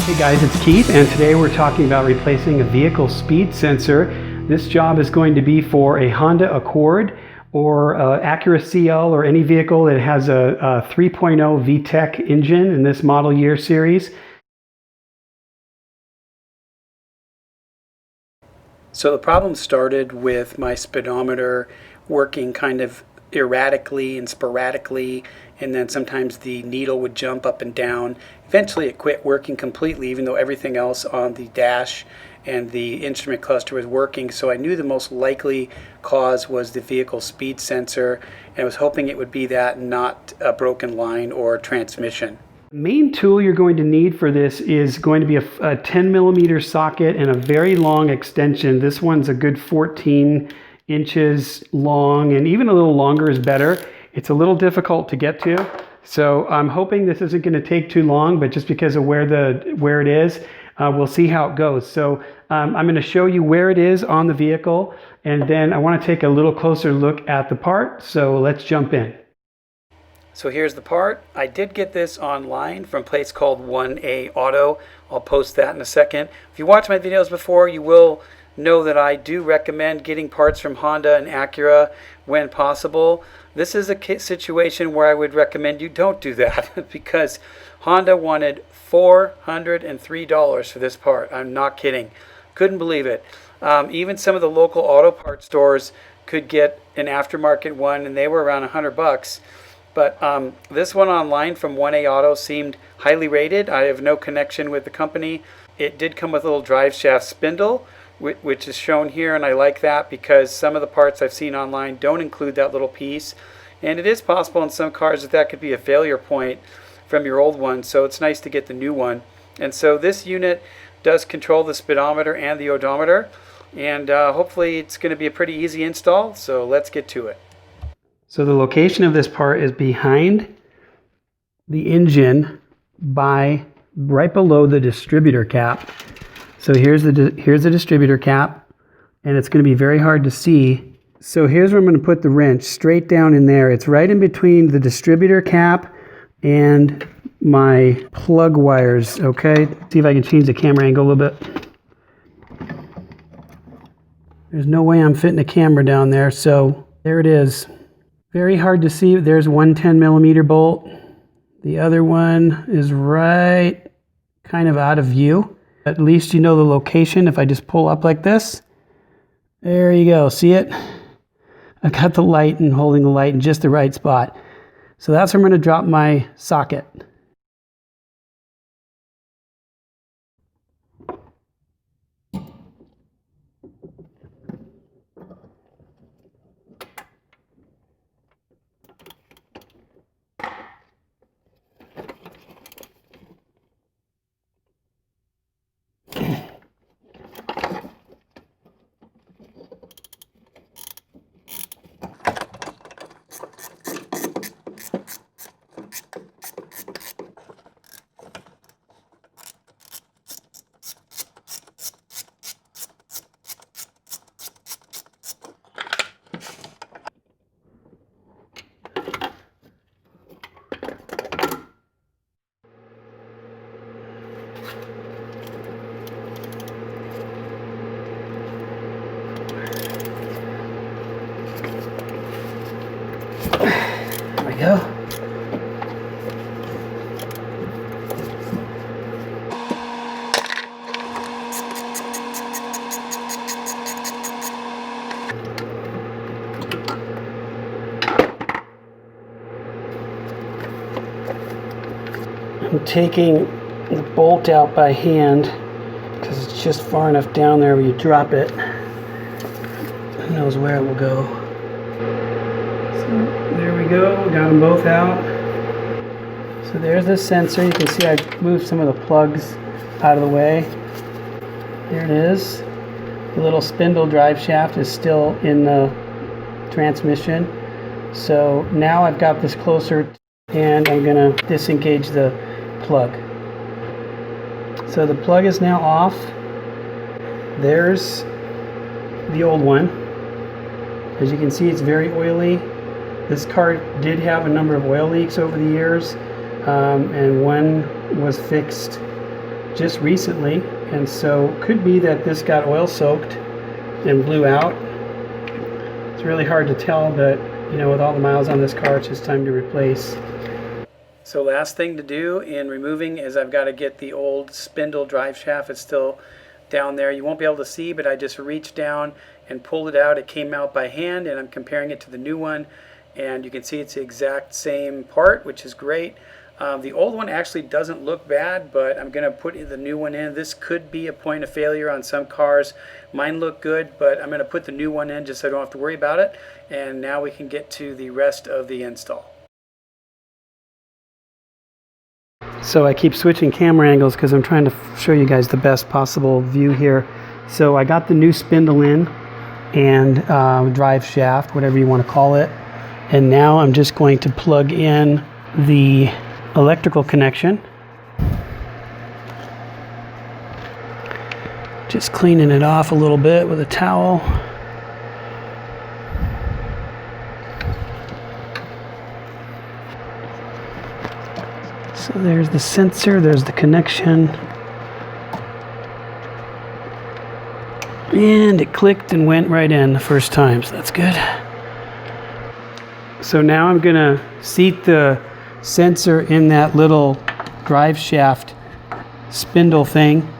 Hey guys, it's Keith, and today we're talking about replacing a vehicle speed sensor. This job is going to be for a Honda Accord or Acura CL or any vehicle that has a 3.0 Vtec engine in this model year series. So the problem started with my speedometer working kind of erratically and sporadically, and then sometimes the needle would jump up and down. Eventually it quit working completely, even though everything else on the dash and the instrument cluster was working. So I knew the most likely cause was the vehicle speed sensor, and I was hoping it would be that, not a broken line or transmission. The main tool you're going to need for this is going to be a 10 millimeter socket and a very long extension. This one's a good 14 inches long, and even a little longer is better. It's a little difficult to get to, so I'm hoping this isn't going to take too long, but just because of where it is, we'll see how it goes. So I'm going to show you where it is on the vehicle, and then I want to take a little closer look at the part, so let's jump in. So here's the part. I did get this online from a place called 1A Auto. I'll post that in a second. If you watch my videos before, you will know that I do recommend getting parts from Honda and Acura when possible. This is a situation where I would recommend you don't do that because Honda wanted $403 for this part. I'm not kidding. Couldn't believe it. Even some of the local auto parts stores could get an aftermarket one, and they were around $100. But this one online from 1A Auto seemed highly rated. I have no connection with the company. It did come with a little drive shaft spindle, which is shown here, and I like that because some of the parts I've seen online don't include that little piece. And it is possible in some cars that could be a failure point from your old one, so it's nice to get the new one. And so this unit does control the speedometer and the odometer, and hopefully it's going to be a pretty easy install, so let's get to it. So the location of this part is behind the engine right below the distributor cap. So here's the distributor cap, and it's going to be very hard to see. So here's where I'm going to put the wrench, straight down in there. It's right in between the distributor cap and my plug wires, okay? See if I can change the camera angle a little bit. There's no way I'm fitting a camera down there, so there it is. Very hard to see. There's one 10 millimeter bolt. The other one is right kind of out of view. At least you know the location. If I just pull up like this, there you go. See it? I've got the light and holding the light in just the right spot. So that's where I'm going to drop my socket. There we go. I'm taking the bolt out by hand because it's just far enough down there where you drop it. Who knows where it will go. So there we go, got them both out. So there's the sensor. You can see I moved some of the plugs out of the way. There it is. The little spindle drive shaft is still in the transmission. So now I've got this closer, and I'm going to disengage the plug. So the plug is now off. There's the old one. As you can see, it's very oily. This car did have a number of oil leaks over the years, and one was fixed just recently, and so could be that this got oil soaked and blew out. It's really hard to tell, but you know, with all the miles on this car, it's just time to replace. So last thing to do in removing is I've got to get the old spindle drive shaft. It's still down there. You won't be able to see, but I just reached down and pulled it out. It came out by hand, and I'm comparing it to the new one, and you can see it's the exact same part, which is great. The old one actually doesn't look bad, but I'm going to put the new one in. This could be a point of failure on some cars. Mine look good, but I'm going to put the new one in just so I don't have to worry about it. And now we can get to the rest of the install. So I keep switching camera angles because I'm trying to show you guys the best possible view here. So I got the new spindle in and drive shaft, whatever you want to call it. And now I'm just going to plug in the electrical connection. Just cleaning it off a little bit with a towel. So there's the sensor, there's the connection. And it clicked and went right in the first time, so that's good. So now I'm going to seat the sensor in that little drive shaft spindle thing,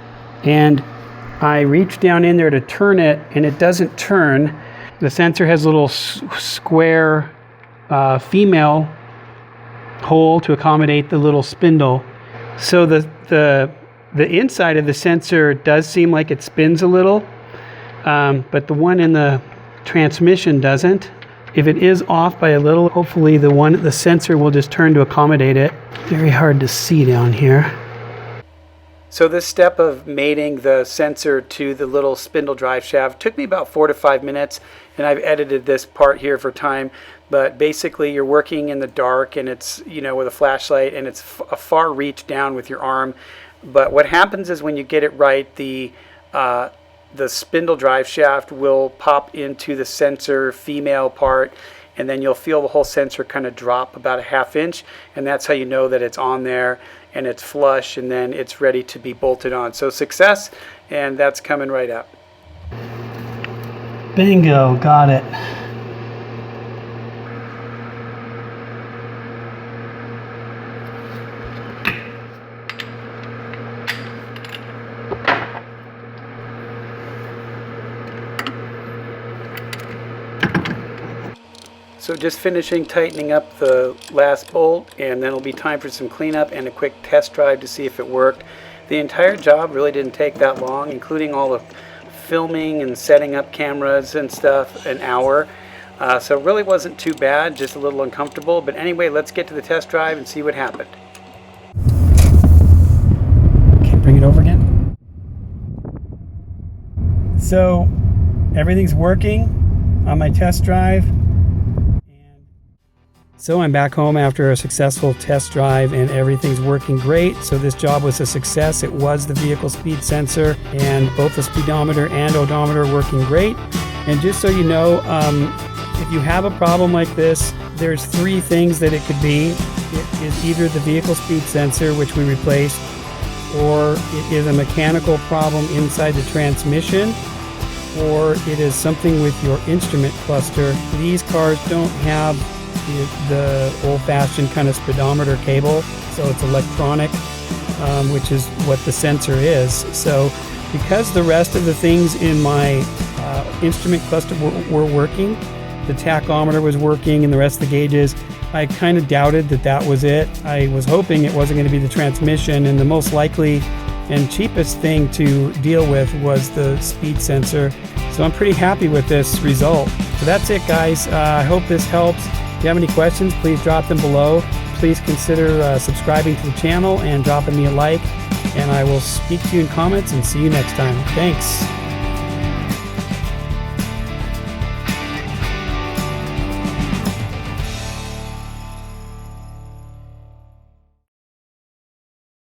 and I reach down in there to turn it, and it doesn't turn. The sensor has a little square female hole to accommodate the little spindle. So the inside of the sensor does seem like it spins a little, but the one in the transmission doesn't. If it is off by a little, hopefully the sensor will just turn to accommodate it. Very hard to see down here. So this step of mating the sensor to the little spindle drive shaft took me about 4 to 5 minutes, and I've edited this part here for time. But basically you're working in the dark, and it's, you know, with a flashlight, and it's a far reach down with your arm. But what happens is when you get it right, the spindle drive shaft will pop into the sensor female part, and then you'll feel the whole sensor kind of drop about a ½ inch, and that's how you know that it's on there and it's flush, and then it's ready to be bolted on. So success, and that's coming right up. Bingo, got it. So just finishing tightening up the last bolt, and then it'll be time for some cleanup and a quick test drive to see if it worked. The entire job really didn't take that long, including all the filming and setting up cameras and stuff, an hour. So it really wasn't too bad, just a little uncomfortable. But anyway, let's get to the test drive and see what happened. Okay, bring it over again. So everything's working on my test drive. So I'm back home after a successful test drive, and everything's working great. So this job was a success. It was the vehicle speed sensor, and both the speedometer and odometer working great. And just so you know, if you have a problem like this, there's 3 things that it could be. It is either the vehicle speed sensor, which we replaced, or it is a mechanical problem inside the transmission, or it is something with your instrument cluster. These cars don't have the old-fashioned kind of speedometer cable, so it's electronic, which is what the sensor is. So because the rest of the things in my instrument cluster were working, the tachometer was working and the rest of the gauges, I kind of doubted that that was it. I was hoping it wasn't going to be the transmission, and the most likely and cheapest thing to deal with was the speed sensor. So I'm pretty happy with this result. So that's it, guys. I hope this helps. If you have any questions, please drop them below. Please consider subscribing to the channel and dropping me a like. And I will speak to you in comments and see you next time. Thanks.